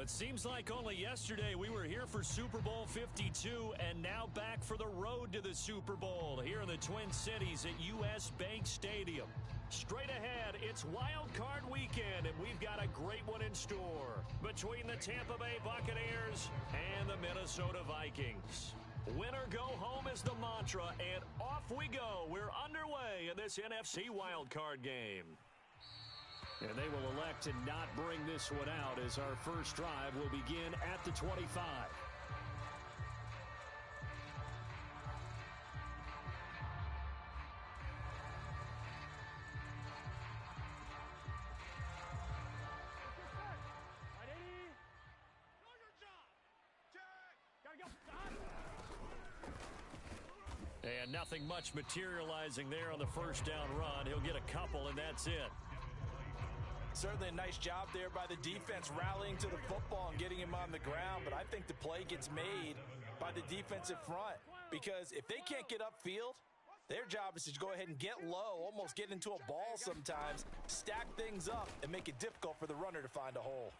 It seems like only yesterday we were here for Super Bowl 52 and now back for the road to the Super Bowl here in the Twin Cities at US Bank Stadium. Straight ahead, it's Wild Card Weekend, and we've got a great one in store between the Tampa Bay Buccaneers and the Minnesota Vikings. Win or go home is the mantra, and off we go. We're underway in this NFC Wild Card game. And they will elect to not bring this one out as our first drive will begin at the 25. And nothing much materializing there on the first down run. He'll get a couple, and that's it. Certainly a nice job there by the defense rallying to the football and getting him on the ground, but I think the play gets made by the defensive front because if they can't get upfield, their job is to go ahead and get low, almost get into a ball sometimes, stack things up, and make it difficult for the runner to find a hole.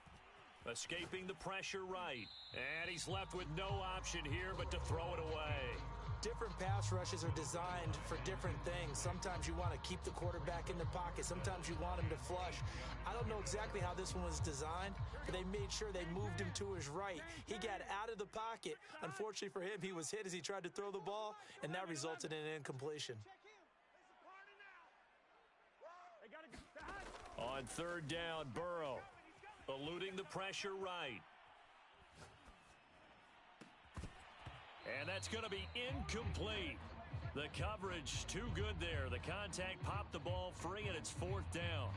Escaping the pressure right, and he's left with no option here but to throw it away. Different pass rushes are designed for different things. Sometimes you want to keep the quarterback in the pocket. Sometimes you want him to flush. I don't know exactly how this one was designed, but they made sure they moved him to his right. He got out of the pocket. Unfortunately for him, he was hit as he tried to throw the ball, and that resulted in an incompletion. On third down, Burrow, eluding the pressure right. And that's going to be incomplete. The coverage too good there. The contact popped the ball free, and it's fourth down.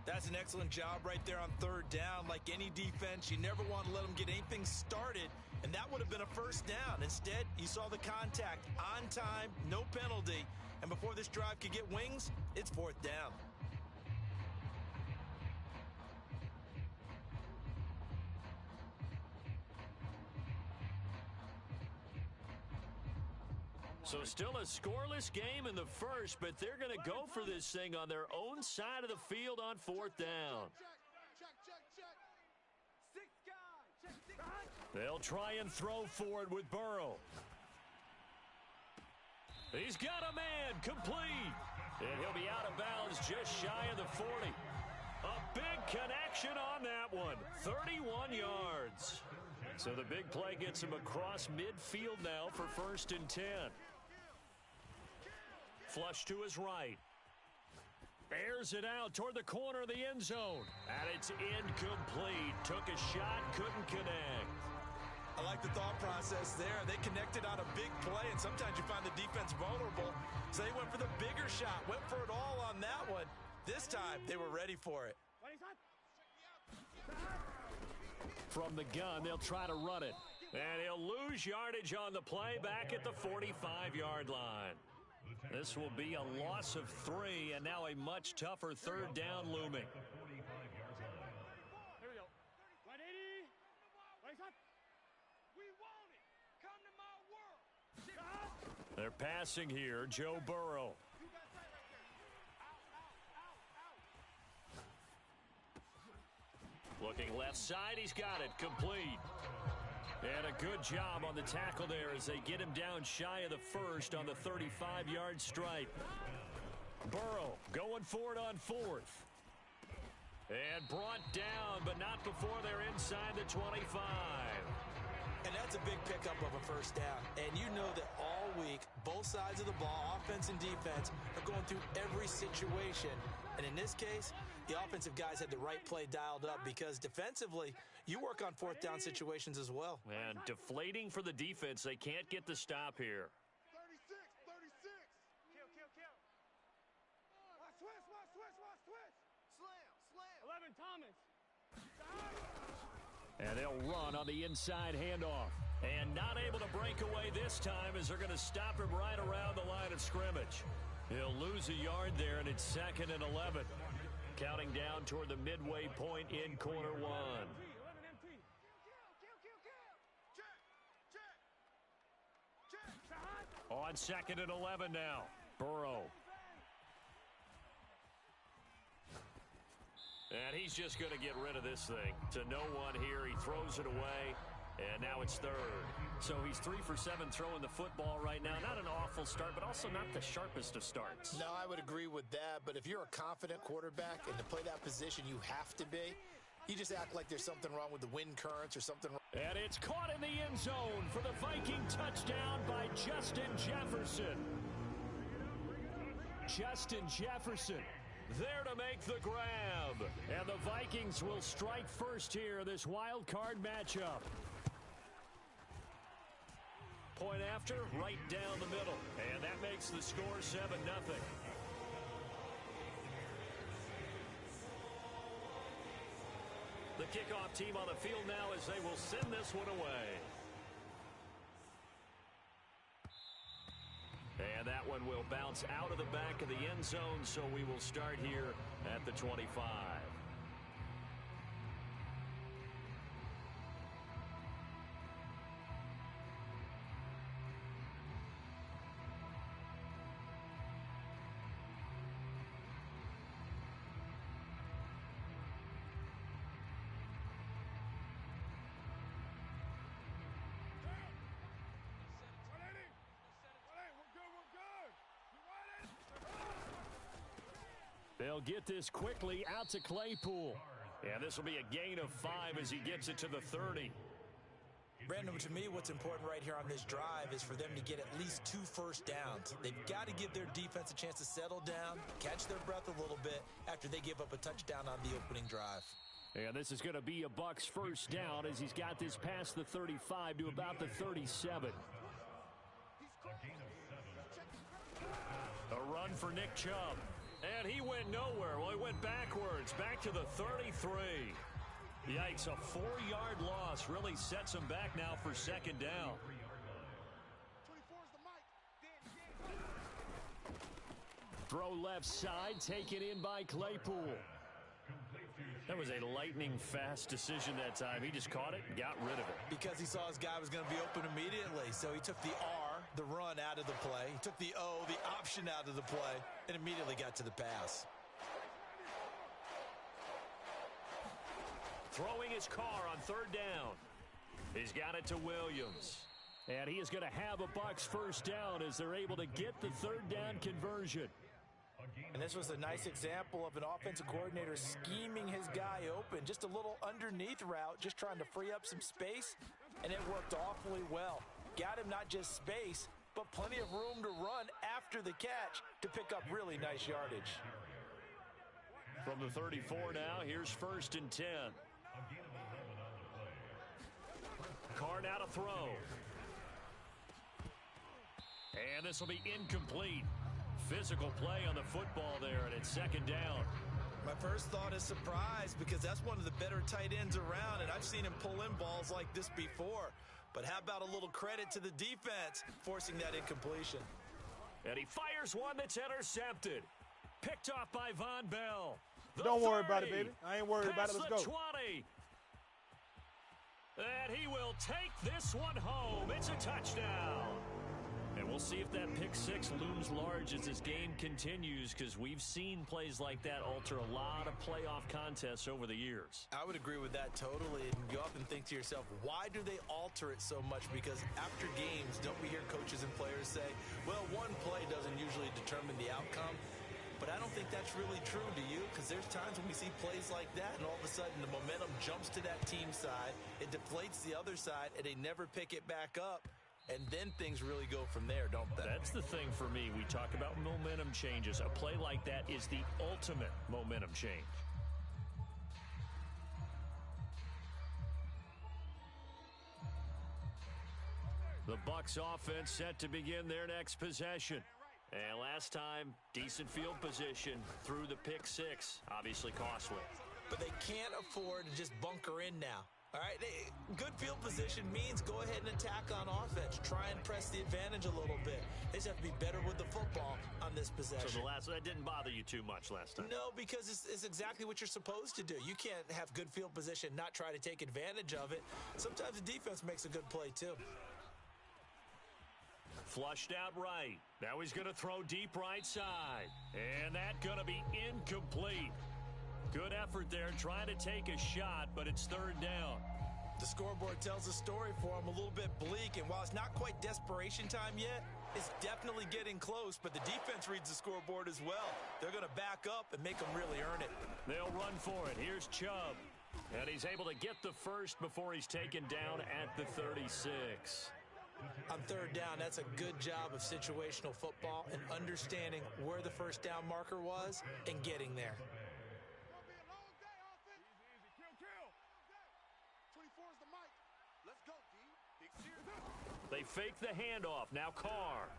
That's an excellent job right there on third down. Like any defense, you never want to let them get anything started, and that would have been a first down. Instead, you saw the contact on time, no penalty, and before this drive could get wings, it's fourth down. So still a scoreless game in the first, but they're going to go for this thing on their own side of the field on fourth down. They'll try and throw for it with Burrow. He's got a man, complete. And he'll be out of bounds just shy of the 40. A big connection on that one, 31 yards. So the big play gets him across midfield now for first and 10. Flush to his right. Airs it out toward the corner of the end zone. And it's incomplete. Took a shot, couldn't connect. I like the thought process there. They connected on a big play, and sometimes you find the defense vulnerable. So they went for the bigger shot, went for it all on that one. This time, they were ready for it. From the gun, they'll try to run it. And he'll lose yardage on the play back at the 45-yard line. This will be a loss of 3, and now a much tougher third down looming. Here we go. 180. We want it. Come to my world. They're passing here. Joe Burrow. Looking left side, he's got it, complete. And a good job on the tackle there as they get him down shy of the first on the 35-yard stripe. Burrow going for it on fourth. And brought down, but not before they're inside the 25. And that's a big pickup of a first down. And you know that all week, both sides of the ball, offense and defense, are going through every situation. And in this case, the offensive guys had the right play dialed up because defensively, you work on fourth down situations as well. And deflating for the defense. They can't get the stop here. 36. Kill. Watch switch. Slam. 11, Thomas. And they'll run on the inside handoff. And not able to break away this time as they're going to stop him right around the line of scrimmage. He'll lose a yard there, and it's 2nd and 11. Counting down toward the midway point in quarter one. On 2nd and 11 now. Burrow. And he's just going to get rid of this thing. To no one here, he throws it away, and now it's third. So he's 3 for 7 throwing the football right now. Not an awful start, but also not the sharpest of starts. No, I would agree with that, but if you're a confident quarterback and to play that position you have to be, you just act like there's something wrong with the wind currents or something wrong. And it's caught in the end zone for the Viking touchdown by Justin Jefferson. Justin Jefferson there to make the grab. And the Vikings will strike first here, this wild card matchup. Point after, right down the middle. And that makes the score 7-0. The kickoff team on the field now as they will send this one away. And that one will bounce out of the back of the end zone, so we will start here at the 25. They'll get this quickly out to Claypool. And this will be a gain of 5 as he gets it to the 30. Brandon, to me, what's important right here on this drive is for them to get at least 2 first downs. They've got to give their defense a chance to settle down, catch their breath a little bit after they give up a touchdown on the opening drive. And this is going to be a Bucs first down as he's got this past the 35 to about the 37. A run for Nick Chubb. And he went nowhere. Well, he went backwards, back to the 33. Yikes, a 4-yard loss really sets him back now for second down. Throw left side, taken in by Claypool. That was a lightning-fast decision that time. He just caught it and got rid of it. Because he saw his guy was going to be open immediately, so he took the R, the run, out of the play. He took the O, the option, out of the play, and immediately got to the pass. Throwing his car on third down. He's got it to Williams. And he is going to have a Bucs first down as they're able to get the third down conversion. And this was a nice example of an offensive coordinator scheming his guy open. Just a little underneath route, just trying to free up some space, and it worked awfully well. Got him not just space, but plenty of room to run after the catch to pick up really nice yardage. From the 34 now, here's first and 10. Carr now to throw. And this will be incomplete. Physical play on the football there, and it's second down. My first thought is surprise, because that's one of the better tight ends around, and I've seen him pull in balls like this before. But how about a little credit to the defense forcing that incompletion? And he fires one that's intercepted. Picked off by Von Bell. Don't worry about it, baby. I ain't worried about it. Let's go. 20. And he will take this one home. It's a touchdown. And we'll see if that pick six looms large as this game continues, because we've seen plays like that alter a lot of playoff contests over the years. I would agree with that totally. And you often think to yourself, why do they alter it so much? Because after games, don't we hear coaches and players say, well, one play doesn't usually determine the outcome. But I don't think that's really true, do you? Because there's times when we see plays like that, and all of a sudden the momentum jumps to that team side, it deflates the other side, and they never pick it back up. And then things really go from there, don't they? That's the thing for me. We talk about momentum changes. A play like that is the ultimate momentum change. The Bucs offense set to begin their next possession. And last time, decent field position through the pick six. Obviously costly. But they can't afford to just bunker in now. All right, good field position means go ahead and attack on offense. Try and press the advantage a little bit. They just have to be better with the football on this possession. So that didn't bother you too much last time? No, because it's exactly what you're supposed to do. You can't have good field position, not try to take advantage of it. Sometimes the defense makes a good play, too. Flushed out right. Now he's going to throw deep right side. And that's going to be incomplete. Good effort there trying to take a shot, but it's third down. The scoreboard tells a story for him, a little bit bleak, and while it's not quite desperation time yet, it's definitely getting close, but the defense reads the scoreboard as well. They're going to back up and make them really earn it. They'll run for it. Here's Chubb, and he's able to get the first before he's taken down at the 36. On third down, that's a good job of situational football and understanding where the first down marker was and getting there. They fake the handoff. Now Carr.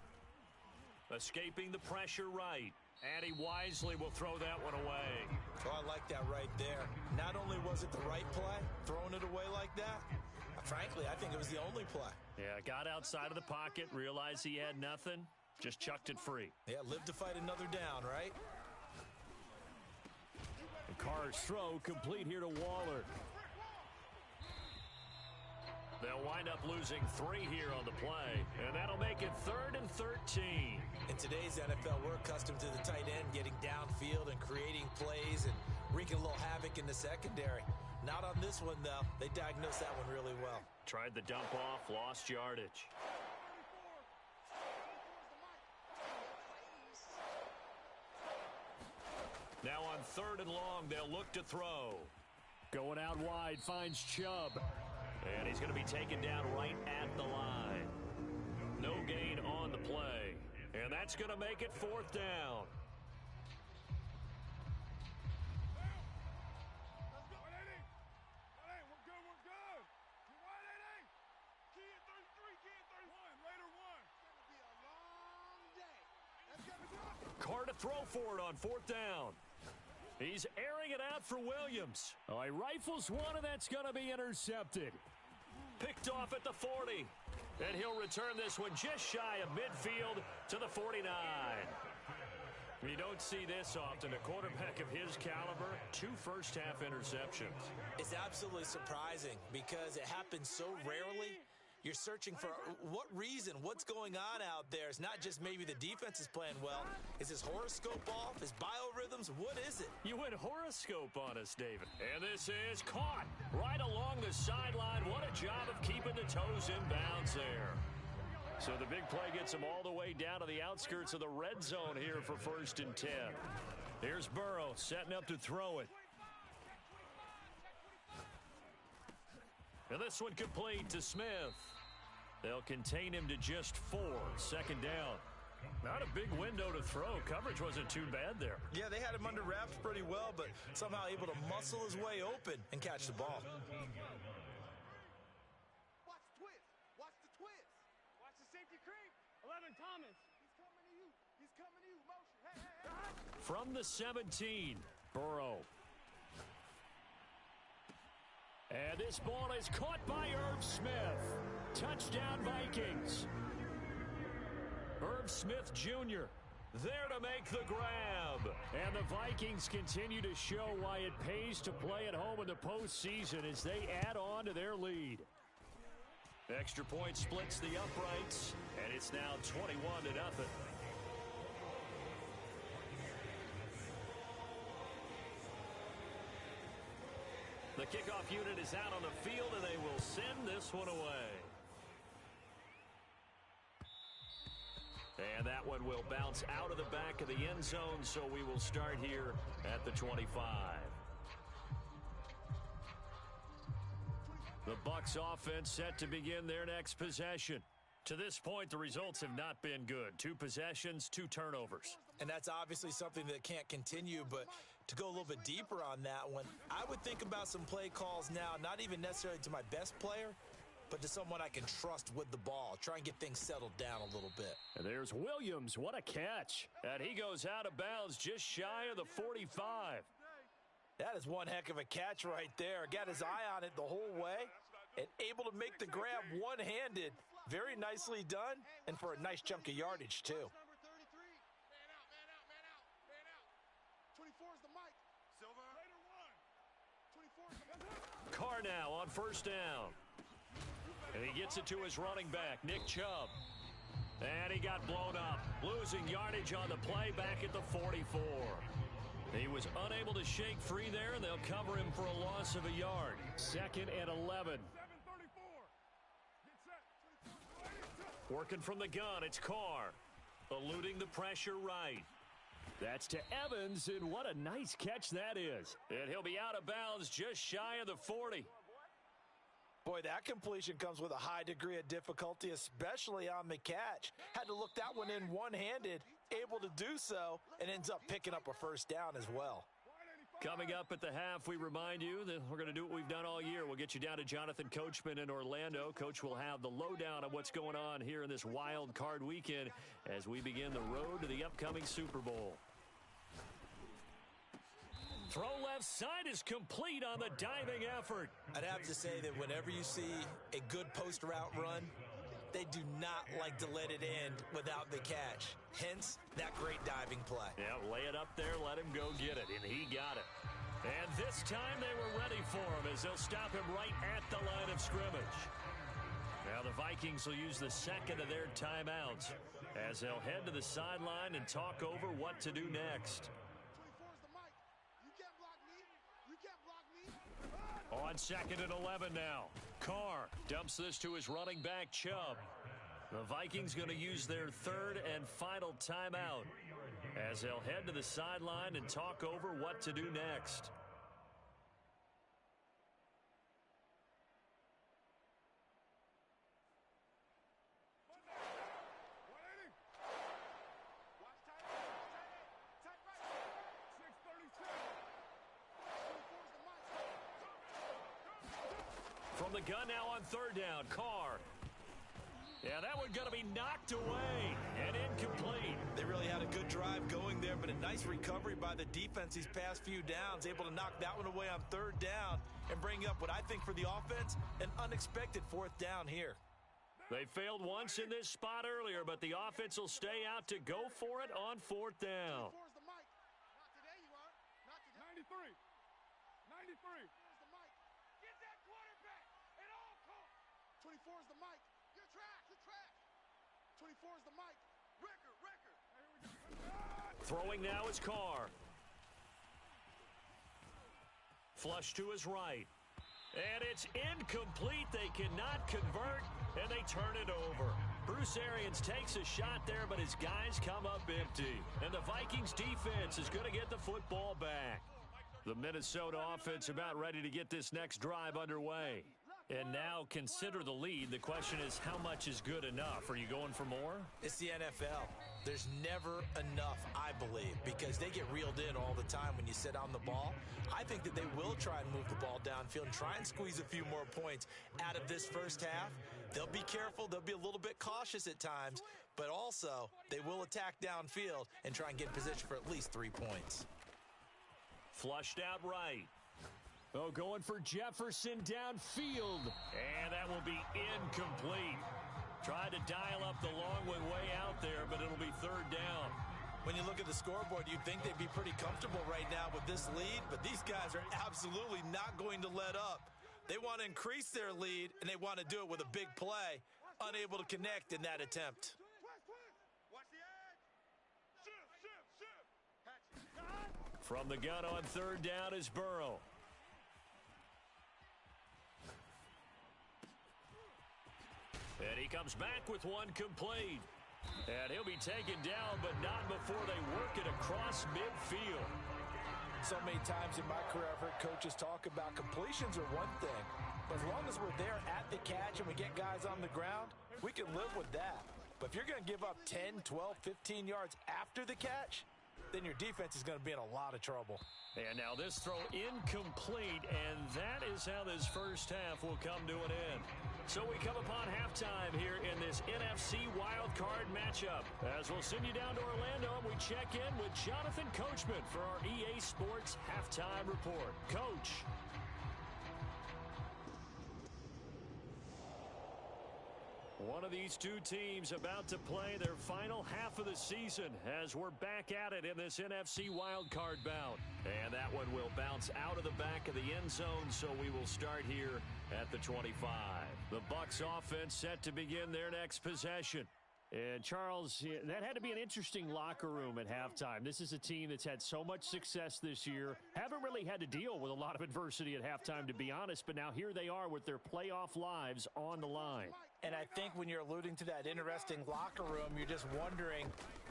Escaping the pressure right. And he wisely will throw that one away. Oh, I like that right there. Not only was it the right play, throwing it away like that, frankly, I think it was the only play. Yeah, got outside of the pocket, realized he had nothing, just chucked it free. Yeah, live to fight another down, right? And Carr's throw complete here to Waller. They'll wind up losing 3 here on the play, and that'll make it 3rd and 13. In today's NFL, we're accustomed to the tight end getting downfield and creating plays and wreaking a little havoc in the secondary. Not on this one, though. They diagnosed that one really well. Tried the dump off, lost yardage. Now on 3rd and long, they'll look to throw. Going out wide, finds Chubb. And he's going to be taken down right at the line. No gain on the play. And that's going to make it 4th down. Carr to throw for it on 4th down. He's airing it out for Williams. Oh, he rifles one, and that's going to be intercepted. Picked off at the 40. And he'll return this one just shy of midfield to the 49. You don't see this often. A quarterback of his caliber, 2 first-half interceptions. It's absolutely surprising because it happens so rarely. You're searching for what reason, what's going on out there. It's not just maybe the defense is playing well. Is his horoscope off? His biorhythms? What is it? You went horoscope on us, David. And this is caught right along the sideline. What a job of keeping the toes in bounds there. So the big play gets him all the way down to the outskirts of the red zone here for 1st and 10. Here's Burrow setting up to throw it. And this one complete to Smith. They'll contain him to just 4. 2nd down. Not a big window to throw. Coverage wasn't too bad there. Yeah, they had him under wraps pretty well, but somehow able to muscle his way open and catch the ball. Watch the twist. Watch the twist. Watch the safety creep. 11 Thomas. He's coming to you. He's coming to you. Motion. Hey, hey, hey. From the 17, Burrow. And this ball is caught by Irv Smith. Touchdown, Vikings. Irv Smith Jr. there to make the grab. And the Vikings continue to show why it pays to play at home in the postseason as they add on to their lead. Extra point splits the uprights, and it's now 21-0. The kickoff unit is out on the field, and they will send this one away. And that one will bounce out of the back of the end zone, so we will start here at the 25. The Bucs offense set to begin their next possession. To this point, the results have not been good. 2 possessions, 2 turnovers. And that's obviously something that can't continue, but to go a little bit deeper on that one, I would think about some play calls now, not even necessarily to my best player, but to someone I can trust with the ball. Try and get things settled down a little bit. And there's Williams. What a catch. And he goes out of bounds just shy of the 45. That is one heck of a catch right there. Got his eye on it the whole way and able to make the grab one-handed. Very nicely done, and for a nice chunk of yardage, too. Carr now on 1st down. And he gets it to his running back, Nick Chubb. And he got blown up, losing yardage on the play back at the 44. He was unable to shake free there, and they'll cover him for a loss of a yard. 2nd and 11. Working from the gun, it's Carr. Eluding the pressure right. That's to Evans, and what a nice catch that is. And he'll be out of bounds just shy of the 40. Boy, that completion comes with a high degree of difficulty, especially on the catch. Had to look that one in one-handed, able to do so, and ends up picking up a first down as well. Coming up at the half, we remind you that we're going to do what we've done all year. We'll get you down to Jonathan Coachman in Orlando. Coach will have the lowdown on what's going on here in this wild card weekend as we begin the road to the upcoming Super Bowl. Throw left side is complete on the diving effort. I'd have to say that whenever you see a good post route run, they do not like to let it end without the catch. Hence, that great diving play. Yeah, lay it up there, let him go get it, and he got it. And this time they were ready for him as they'll stop him right at the line of scrimmage. Now the Vikings will use the second of their timeouts as they'll head to the sideline and talk over what to do next. On 2nd and 11 now. Carr dumps this to his running back, Chubb. The Vikings going to use their 3rd and final timeout as they'll head to the sideline and talk over what to do next. From the gun now on 3rd down, Carr. Yeah, that one going to be knocked away and incomplete. They really had a good drive going there, but a nice recovery by the defense these past few downs, able to knock that one away on 3rd down and bring up what I think for the offense, an unexpected 4th down here. They failed once in this spot earlier, but the offense will stay out to go for it on 4th down. 93. 93. 24 is the mic. You're trash. 24 is the mic. Record. Throwing now is Carr. Flush to his right. And it's incomplete. They cannot convert, and they turn it over. Bruce Arians takes a shot there, but his guys come up empty. And the Vikings defense is going to get the football back. The Minnesota offense about ready to get this next drive underway. And now consider the lead. The question is, how much is good enough? Are you going for more? It's the NFL. There's never enough, I believe, because they get reeled in all the time when you sit on the ball. I think that they will try and move the ball downfield and try and squeeze a few more points out of this first half. They'll be careful. They'll be a little bit cautious at times, but also they will attack downfield and try and get in position for at least 3 points. Flushed out right. Oh, going for Jefferson downfield. And that will be incomplete. Tried to dial up the long one way out there, but it'll be 3rd down. When you look at the scoreboard, you'd think they'd be pretty comfortable right now with this lead, but these guys are absolutely not going to let up. They want to increase their lead, and they want to do it with a big play. Unable to connect in that attempt. Watch the edge. Shift. From the gun on 3rd down is Burrow. And he comes back with one complete. And he'll be taken down, but not before they work it across midfield. So many times in my career, I've heard coaches talk about completions are one thing. But as long as we're there at the catch and we get guys on the ground, we can live with that. But if you're going to give up 10, 12, 15 yards after the catch, then your defense is going to be in a lot of trouble. And now this throw incomplete, and that is how this first half will come to an end. So we come upon halftime here in this NFC wildcard matchup. As we'll send you down to Orlando, and we check in with Jonathan Coachman for our EA Sports Halftime Report. Coach. One of these two teams about to play their final half of the season as we're back at it in this NFC wildcard bout. And that one will bounce out of the back of the end zone, so we will start here at the 25. The Bucs offense set to begin their next possession. And, Charles, that had to be an interesting locker room at halftime. This is a team that's had so much success this year. Haven't really had to deal with a lot of adversity at halftime, to be honest. But now here they are with their playoff lives on the line. And I think when you're alluding to that interesting locker room, you're just wondering,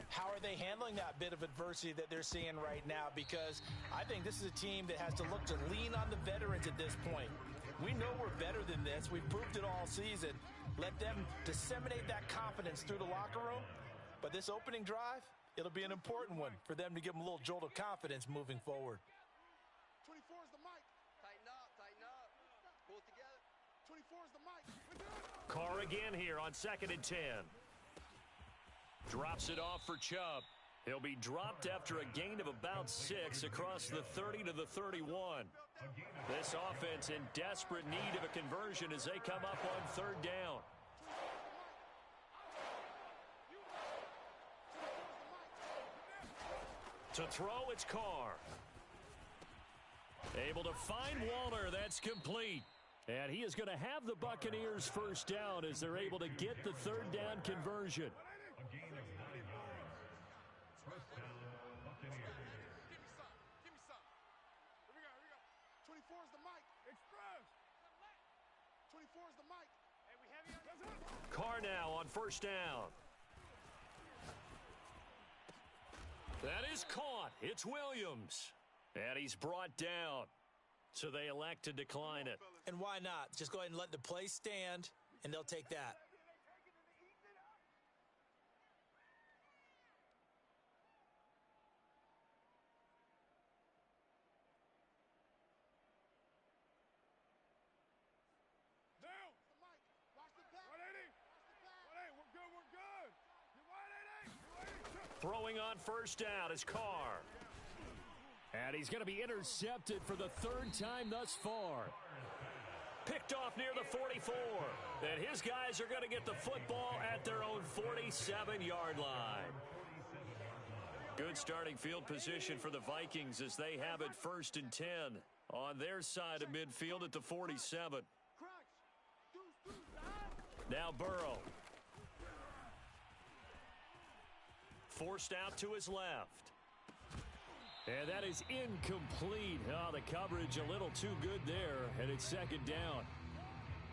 how are they handling that bit of adversity that they're seeing right now? Because I think this is a team that has to look to lean on the veterans at this point. We know we're better than this. We've proved it all season. Let them disseminate that confidence through the locker room. But this opening drive, it'll be an important one for them to give them a little jolt of confidence moving forward. 24 is the mic. Tighten up. Pull it together. 24 is the mic. Carr again here on 2nd and 10. Drops it off for Chubb. He'll be dropped after a gain of about 6 across the 30 to the 31. This offense in desperate need of a conversion as they come up on 3rd down. To throw, it's Carr. Able to find Waller. That's complete. And he is going to have the Buccaneers first down as they're able to get the 3rd down conversion. Carr now on 1st down. That is caught. It's Williams. And he's brought down. So they elect to decline it. And why not? Just go ahead and let the play stand, and they'll take that. Throwing on 1st down is Carr. And he's going to be intercepted for the 3rd time thus far. Picked off near the 44. And his guys are going to get the football at their own 47-yard line. Good starting field position for the Vikings as they have it 1st and 10 on their side of midfield at the 47. Now Burrow. Forced out to his left. And that is incomplete. Oh, the coverage a little too good there, and it's 2nd down.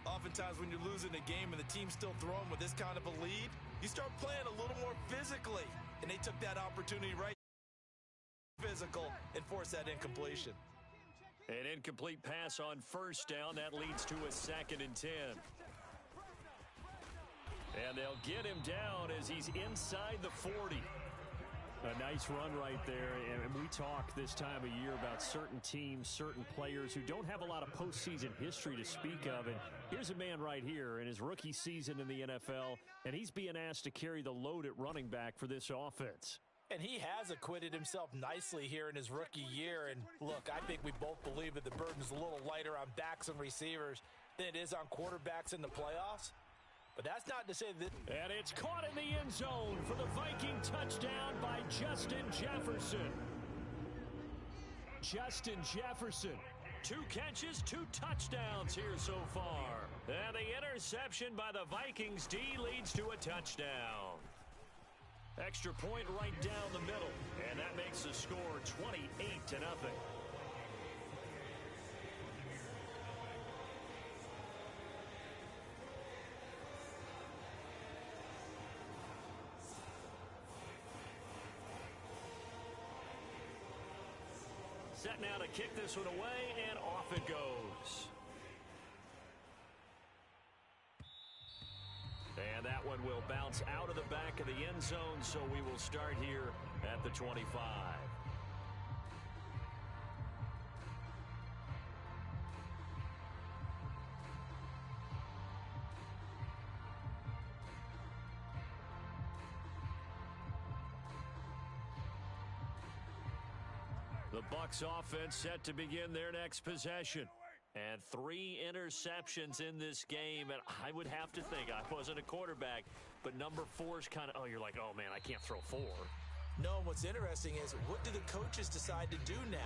Oftentimes when you're losing a game and the team's still throwing with this kind of a lead, you start playing a little more physically. And they took that opportunity right physical and forced that incompletion. An incomplete pass on 1st down. That leads to a 2nd and 10. And they'll get him down as he's inside the 40. A nice run right there, and we talk this time of year about certain teams, certain players who don't have a lot of postseason history to speak of, and here's a man right here in his rookie season in the NFL, and he's being asked to carry the load at running back for this offense. And he has acquitted himself nicely here in his rookie year, and look, I think we both believe that the burden's a little lighter on backs and receivers than it is on quarterbacks in the playoffs. But that's not to say that... And it's caught in the end zone for the Viking touchdown by Justin Jefferson. Justin Jefferson. 2 catches, 2 touchdowns here so far. And the interception by the Vikings D leads to a touchdown. Extra point right down the middle. And that makes the score 28-0. Set now to kick this one away, and off it goes. And that one will bounce out of the back of the end zone, so we will start here at the 25. The Bucs offense set to begin their next possession. And 3 interceptions in this game, and I would have to think, I wasn't a quarterback, but number 4 is kind of, you're like, oh, man, I can't throw 4. No, what's interesting is, what do the coaches decide to do now?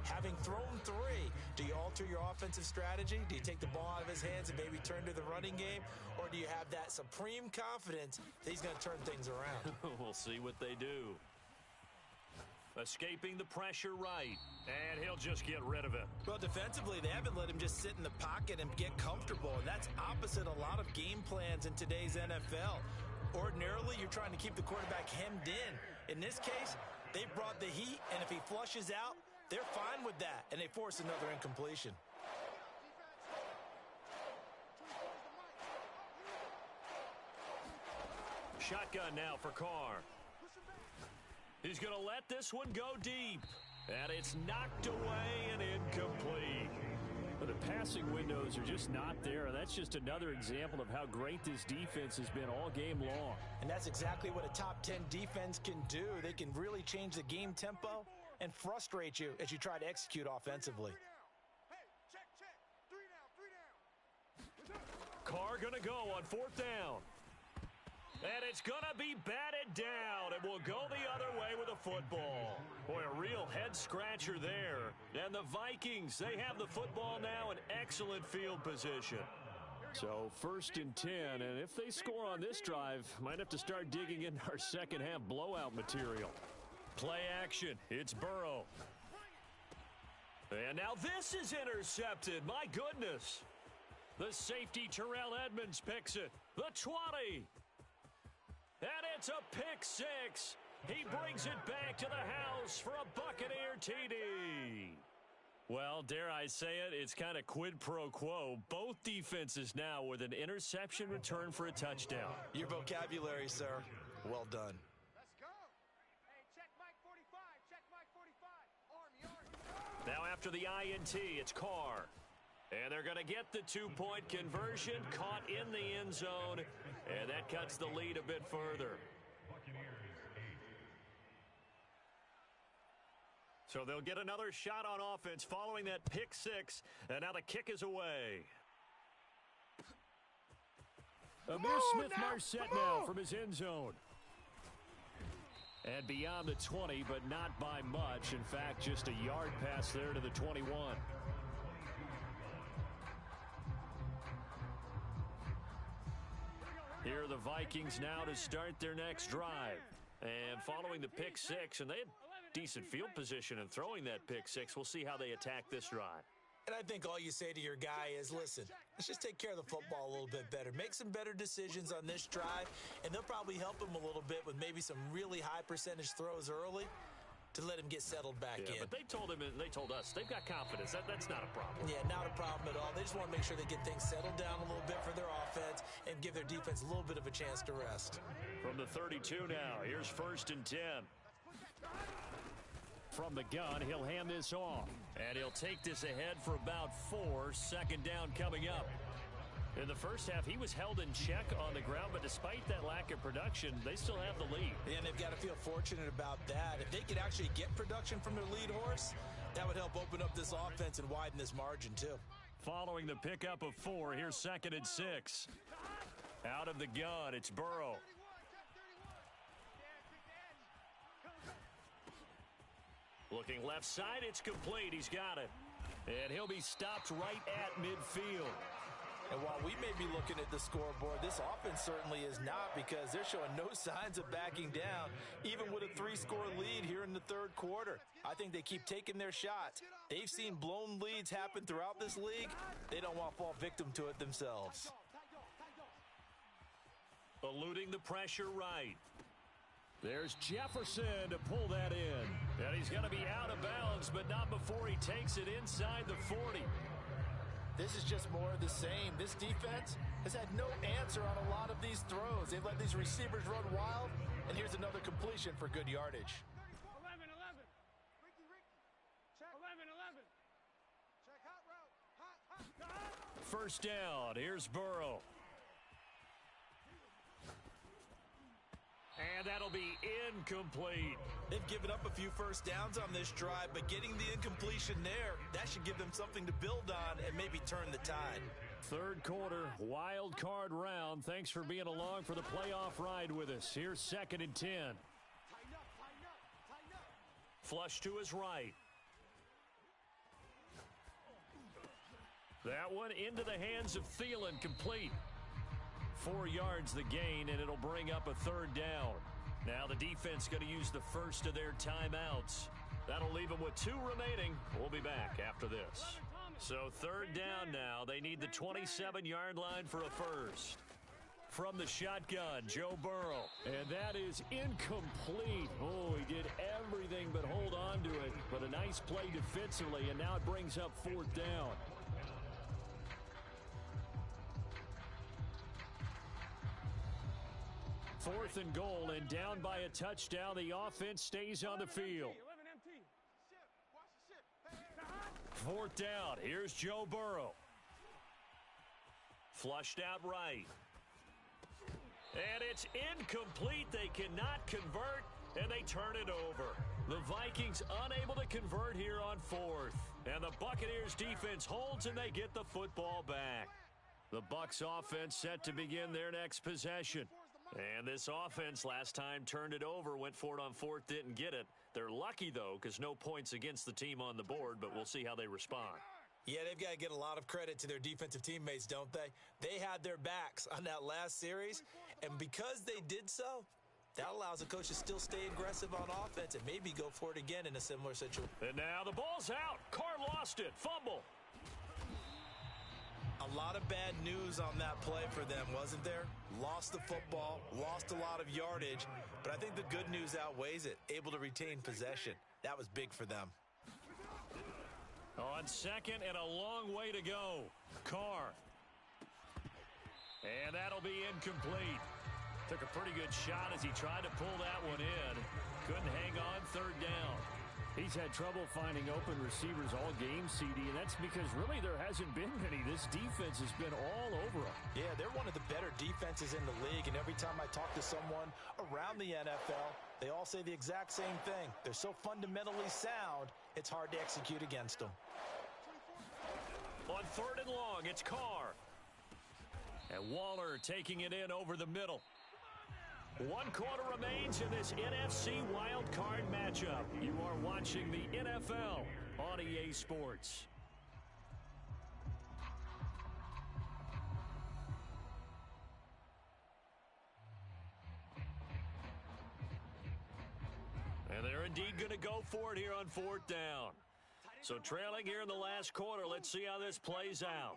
Have having thrown 3, do you alter your offensive strategy? Do you take the ball out of his hands and maybe turn to the running game? Or do you have that supreme confidence that he's going to turn things around? We'll see what they do. Escaping the pressure right, and he'll just get rid of it. Well, defensively, they haven't let him just sit in the pocket and get comfortable, and that's opposite a lot of game plans in today's NFL. Ordinarily, you're trying to keep the quarterback hemmed in. In this case, they brought the heat, and if he flushes out, they're fine with that, and they force another incompletion. Shotgun now for Carr. He's going to let this one go deep. And it's knocked away and incomplete. But the passing windows are just not there. That's just another example of how great this defense has been all game long. And that's exactly what a top 10 defense can do. They can really change the game tempo and frustrate you as you try to execute offensively. Carr going to go on 4th down. And it's going to be batted down, and we'll go the other way with a football. Boy, a real head-scratcher there. And the Vikings, they have the football now in excellent field position. So 1st and 10, and if they score on this drive, might have to start digging into our second-half blowout material. Play action. It's Burrow. And now this is intercepted. My goodness. The safety, Terrell Edmonds, picks it. The 20. And it's a pick 6. He brings it back to the house for a Buccaneer TD. Well, dare I say it, it's kind of quid pro quo. Both defenses now with an interception return for a touchdown. Your vocabulary, sir. Well done. Let's go. Hey, check Mike 45. Check Mike 45. Army. Now after the INT, it's Carr. And they're going to get the 2-point conversion, caught in the end zone, and that cuts the lead a bit further. So they'll get another shot on offense following that pick 6, and now the kick is away. Amir Smith-Marset now from his end zone. And beyond the 20, but not by much. In fact, just a yard pass there to the 21. Here are the Vikings now to start their next drive. And following the pick 6, and they had decent field position in throwing that pick 6. We'll see how they attack this drive. And I think all you say to your guy is, listen, let's just take care of the football a little bit better. Make some better decisions on this drive, and they'll probably help him a little bit with maybe some really high percentage throws early to let him get settled back in. But they told him and they told us they've got confidence. That's not a problem. Yeah, not a problem at all. They just want to make sure they get things settled down a little bit for their offense and give their defense a little bit of a chance to rest. From the 32 now, here's 1st and 10. From the gun, he'll hand this off. And he'll take this ahead for about 4. 2nd down coming up. In the first half, he was held in check on the ground, but despite that lack of production, they still have the lead. And they've got to feel fortunate about that. If they could actually get production from their lead horse, that would help open up this offense and widen this margin, too. Following the pickup of 4, here's 2nd and 6. Out of the gun, it's Burrow. Looking left side, it's complete. He's got it. And he'll be stopped right at midfield. And while we may be looking at the scoreboard, this offense certainly is not, because they're showing no signs of backing down, even with a 3-score lead here in the 3rd quarter. I think they keep taking their shots. They've seen blown leads happen throughout this league. They don't want to fall victim to it themselves. Eluding the pressure right. There's Jefferson to pull that in. And he's going to be out of bounds, but not before he takes it inside the 40. This is just more of the same. This defense has had no answer on a lot of these throws. They've let these receivers run wild, and here's another completion for good yardage. 11-11. Ricky. Check 11-11. Check hot route. Hot. 1st down. Here's Burrow. And that'll be incomplete. They've given up a few 1st downs on this drive, but getting the incompletion there, that should give them something to build on and maybe turn the tide. 3rd quarter, wild card round. Thanks for being along for the playoff ride with us. Here's 2nd and 10. Tighten up. Flush to his right. That one into the hands of Thielen, complete. 4 yards the gain, and it'll bring up a third down. Now the defense going to use the first of their timeouts. That'll leave them with 2 remaining. We'll be back after this. So third down now. They need the 27-yard line for a first. From the shotgun, Joe Burrow. And that is incomplete. Oh, he did everything but hold on to it. But a nice play defensively, and now it brings up fourth down. Fourth and goal, and down by a touchdown. The offense stays on the field. Fourth down. Here's Joe Burrow. Flushed out right. And it's incomplete. They cannot convert, and they turn it over. The Vikings unable to convert here on fourth. And the Buccaneers defense holds, and they get the football back. The Bucs offense set to begin their next possession. And this offense last time turned it over, went for it on fourth, didn't get it. They're lucky, though, because no points against the team on the board, but we'll see how they respond. Yeah, they've got to get a lot of credit to their defensive teammates, don't they? They had their backs on that last series, and because they did so, that allows the coach to still stay aggressive on offense and maybe go for it again in a similar situation. And now the ball's out. Carr lost it. Fumble. A lot of bad news on that play for them, wasn't there? Lost the football, lost a lot of yardage, but I think the good news outweighs it. Able to retain possession. That was big for them. On second and a long way to go. Carr. And that'll be incomplete. Took a pretty good shot as he tried to pull that one in. Couldn't hang on third down. He's had trouble finding open receivers all game, CD, and that's because really there hasn't been many. This defense has been all over them. Yeah, they're one of the better defenses in the league, and every time I talk to someone around the NFL, they all say the exact same thing. They're so fundamentally sound, it's hard to execute against them. On third and long, it's Carr. And Waller taking it in over the middle. 1 quarter remains in this NFC Wild Card matchup. You are watching the NFL on EA Sports. And they're indeed going to go for it here on fourth down. So trailing here in the last quarter, let's see how this plays out.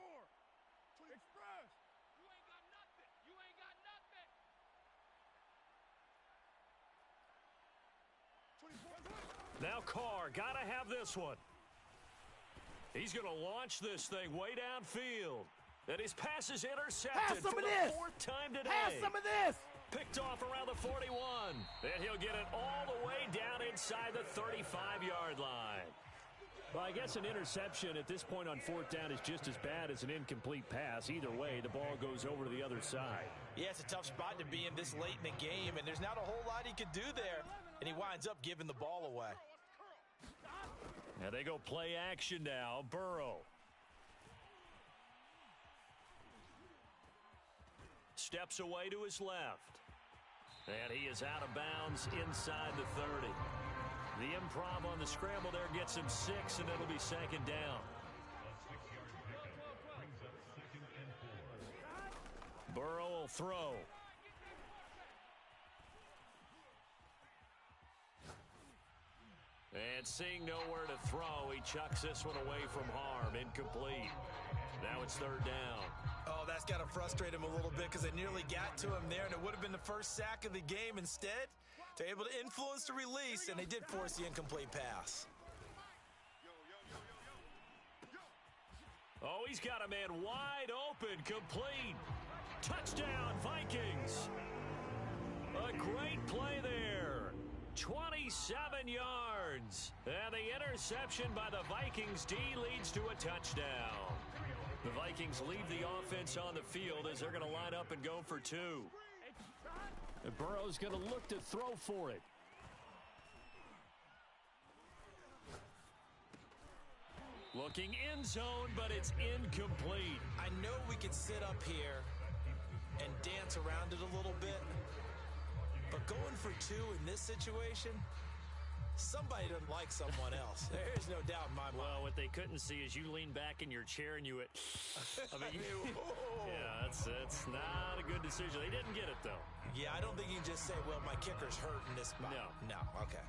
Now Carr, gotta have this one. He's gonna launch this thing way downfield. And his pass is intercepted for the 4th time today. Have some of this! Picked off around the 41. And he'll get it all the way down inside the 35-yard line. Well, I guess an interception at this point on fourth down is just as bad as an incomplete pass. Either way, the ball goes over to the other side. Yeah, it's a tough spot to be in this late in the game, and there's not a whole lot he could do there. And he winds up giving the ball away. Now they go play action now. Burrow. Steps away to his left. And he is out of bounds inside the 30. The improv on the scramble there gets him 6, and it'll be second down. Burrow will throw. And seeing nowhere to throw, he chucks this one away from harm. Incomplete. Now it's third down. Oh, that's got to frustrate him a little bit because they nearly got to him there, and it would have been the first sack of the game. Instead, they're able to influence the release, and they did force the incomplete pass. Oh, he's got a man wide open, complete. Touchdown, Vikings. A great play there. 27 yards. And the interception by the Vikings D leads to a touchdown. The Vikings leave the offense on the field as they're going to line up and go for 2. And Burrow's going to look to throw for it. Looking end zone, but it's incomplete. I know we can sit up here and dance around it a little bit, but going for 2 in this situation, somebody doesn't like someone else. There's no doubt in my mind. Well, what they couldn't see is you lean back in your chair and you went, I mean, yeah, that's not a good decision. They didn't get it, though. Yeah, I don't think you can just say, well, my kicker's hurt in this spot. No, okay.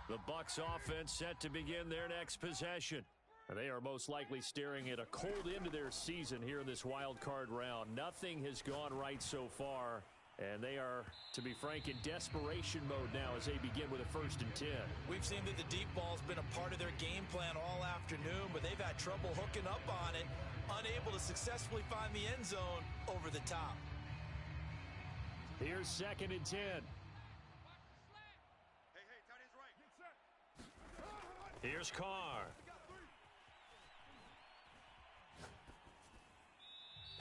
The Bucs offense set to begin their next possession. And they are most likely staring at a cold end to their season here in this wild card round. Nothing has gone right so far, and they are, to be frank, in desperation mode now as they begin with a 1st and 10. We've seen that the deep ball's been a part of their game plan all afternoon, but they've had trouble hooking up on it, unable to successfully find the end zone over the top. Here's 2nd and 10. Here's Carr.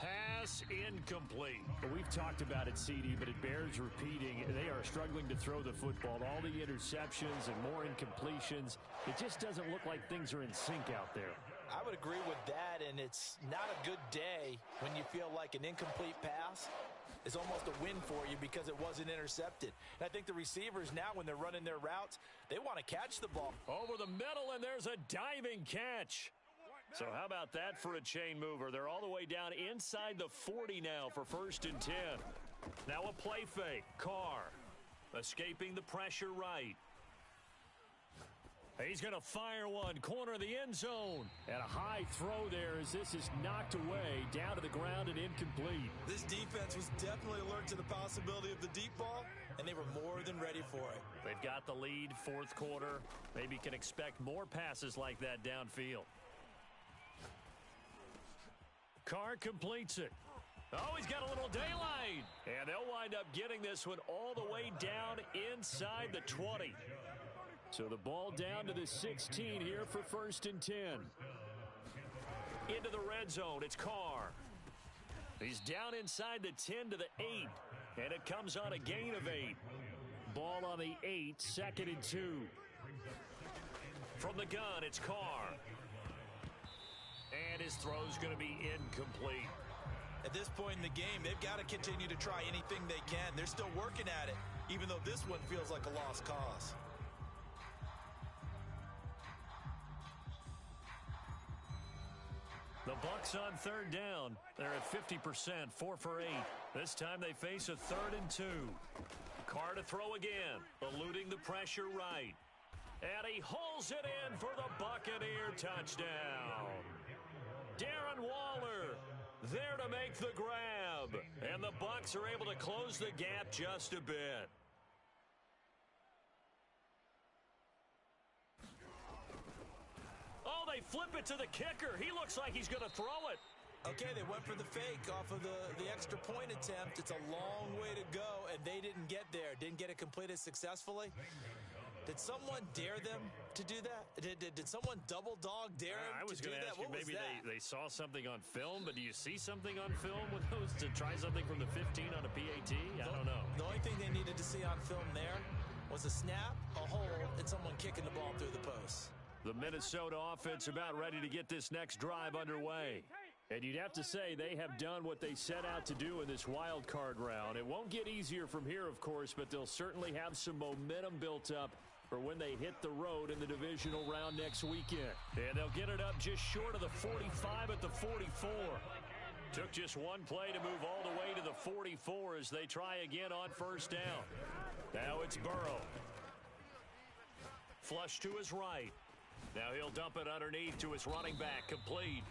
Pass incomplete. We've talked about it, CD, but it bears repeating. They are struggling to throw the football. All the interceptions and more incompletions. It just doesn't look like things are in sync out there. I would agree with that, and it's not a good day when you feel like an incomplete pass is almost a win for you because it wasn't intercepted. And I think the receivers now, when they're running their routes, they want to catch the ball. Over the middle, and there's a diving catch. So how about that for a chain mover? They're all the way down inside the 40 now for 1st and 10. Now a play fake. Carr escaping the pressure right. He's going to fire one, corner of the end zone. And a high throw there as this is knocked away, down to the ground and incomplete. This defense was definitely alert to the possibility of the deep ball, and they were more than ready for it. They've got the lead, 4th quarter. Maybe can expect more passes like that downfield. Carr completes it. Oh, he's got a little daylight. And they'll wind up getting this one all the way down inside the 20. So the ball down to the 16 here for 1st and 10. Into the red zone, it's Carr. He's down inside the 10 to the 8. And it comes on a gain of 8. Ball on the 8, 2nd and 2. From the gun, it's Carr. And his throw's going to be incomplete. At this point in the game, they've got to continue to try anything they can. They're still working at it, even though this one feels like a lost cause. The Bucs on 3rd down. They're at 50%, 4 for 8. This time they face a 3rd and 2. Carr to throw again, eluding the pressure right. And he hauls it in for the Buccaneer touchdown. Darren Waller there to make the grab. And the Bucs are able to close the gap just a bit. Oh, they flip it to the kicker. He looks like he's going to throw it. Okay, they went for the fake off of the extra point attempt. It's a long way to go, and they didn't get there. Didn't get it completed successfully. Did someone dare them to do that? Did someone double dog dare them I was to do going to that? ask you, What was maybe that? they saw something on film, but do you see something on film with those to try something from the 15 on a PAT? I don't know. The only thing they needed to see on film there was a snap, a hole, and someone kicking the ball through the post. The Minnesota offense about ready to get this next drive underway. And you'd have to say they have done what they set out to do in this wild card round. It won't get easier from here, of course, but they'll certainly have some momentum built up for when they hit the road in the divisional round next weekend. And they'll get it up just short of the 45 at the 44. Took just one play to move all the way to the 44 as they try again on 1st down. Now it's Burrow. Flush to his right. Now he'll dump it underneath to his running back, complete.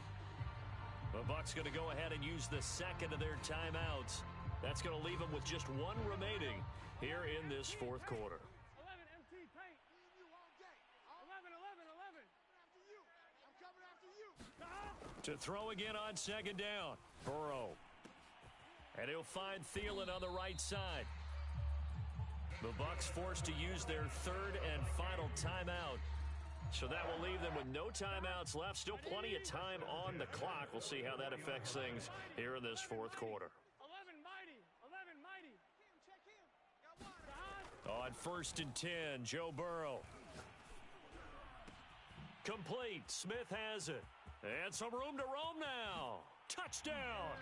The Bucs going to go ahead and use the 2nd of their timeouts. That's going to leave them with just one remaining here in this 4th quarter. 11 MT paint. 11, 11, 11. I'm coming after you. To throw again on 2nd down, Burrow. And he'll find Thielen on the right side. The Bucs forced to use their 3rd and final timeout. So that will leave them with no timeouts left. Still plenty of time on the clock. We'll see how that affects things here in this 4th quarter. 11 mighty. 11 mighty. Check him. On 1st and 10, Joe Burrow. Complete. Smith has it. And some room to roam now. Touchdown.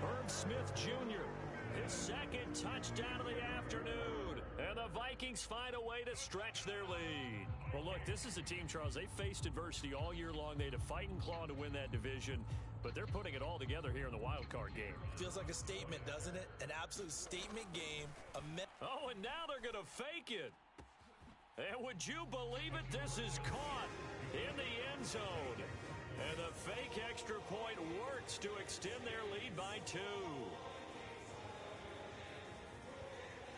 Herb Smith Jr. His second touchdown of the afternoon. And the Vikings find a way to stretch their lead. Well, look, this is a team, Charles. They faced adversity all year long. They had to fight and claw to win that division. But they're putting it all together here in the wild card game. Feels like a statement, doesn't it? An absolute statement game. Oh, and now they're going to fake it. And would you believe it? This is caught in the end zone. And the fake extra point works to extend their lead by 2.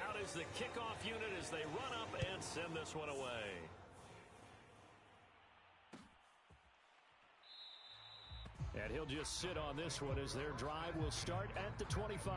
Out is the kickoff unit as they run up and send this one away. And he'll just sit on this one as their drive will start at the 25.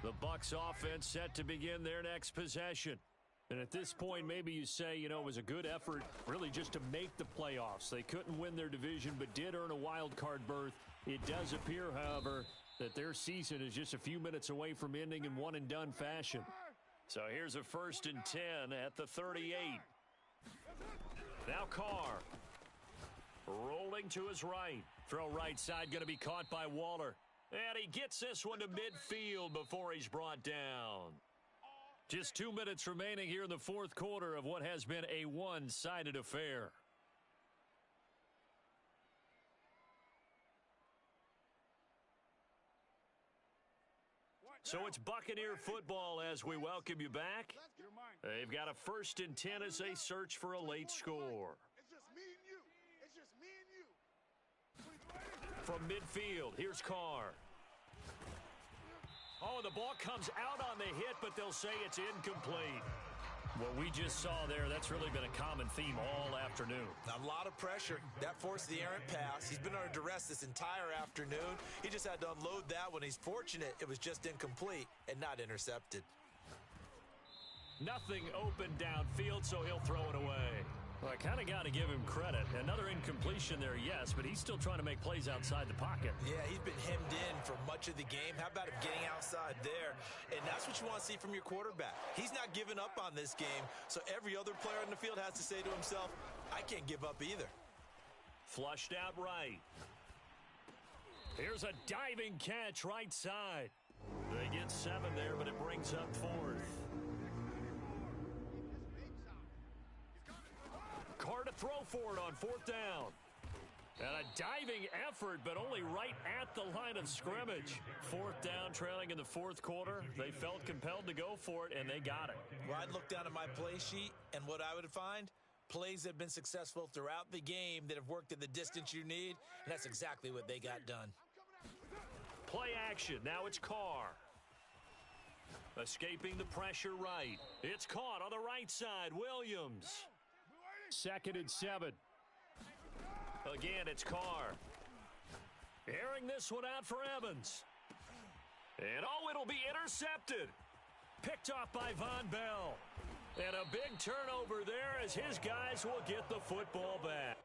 The Bucs offense set to begin their next possession. And at this point, maybe you say, you know, it was a good effort really just to make the playoffs. They couldn't win their division but did earn a wild card berth. It does appear, however, that their season is just a few minutes away from ending in one-and-done fashion. So here's a 1st and 10 at the 38. Now Carr. Rolling to his right. Throw right side going to be caught by Waller. And he gets this one to midfield before he's brought down. Just 2 minutes remaining here in the fourth quarter of what has been a one-sided affair. So it's Buccaneer football as we welcome you back. They've got a 1st and 10 as they search for a late score. It's just me and you. It's just me and you. From midfield, here's Carr. Oh, the ball comes out on the hit, but they'll say it's incomplete. What we just saw there, that's really been a common theme all afternoon. A lot of pressure. That forced the errant pass. He's been under duress this entire afternoon. He just had to unload that one. He's fortunate it was just incomplete and not intercepted. Nothing open downfield, so he'll throw it away. Well, I kind of got to give him credit. Another incompletion there, yes, but he's still trying to make plays outside the pocket. Yeah, he's been hemmed in for much of the game. How about him getting outside there? And that's what you want to see from your quarterback. He's not giving up on this game, so every other player in the field has to say to himself, I can't give up either. Flushed out right. Here's a diving catch right side. They get 7 there, but it brings up 4th. Carr to throw for it on 4th down. And a diving effort, but only right at the line of scrimmage. 4th down, trailing in the fourth quarter. They felt compelled to go for it, and they got it. Well, I'd look down at my play sheet, and what I would find, plays that have been successful throughout the game that have worked in the distance you need, and that's exactly what they got done. Play action. Now it's Carr. Escaping the pressure right. It's caught on the right side. Williams. 2nd and 7. Again, it's Carr. Airing this one out for Evans. And, oh, it'll be intercepted. Picked off by Von Bell. And a big turnover there as his guys will get the football back.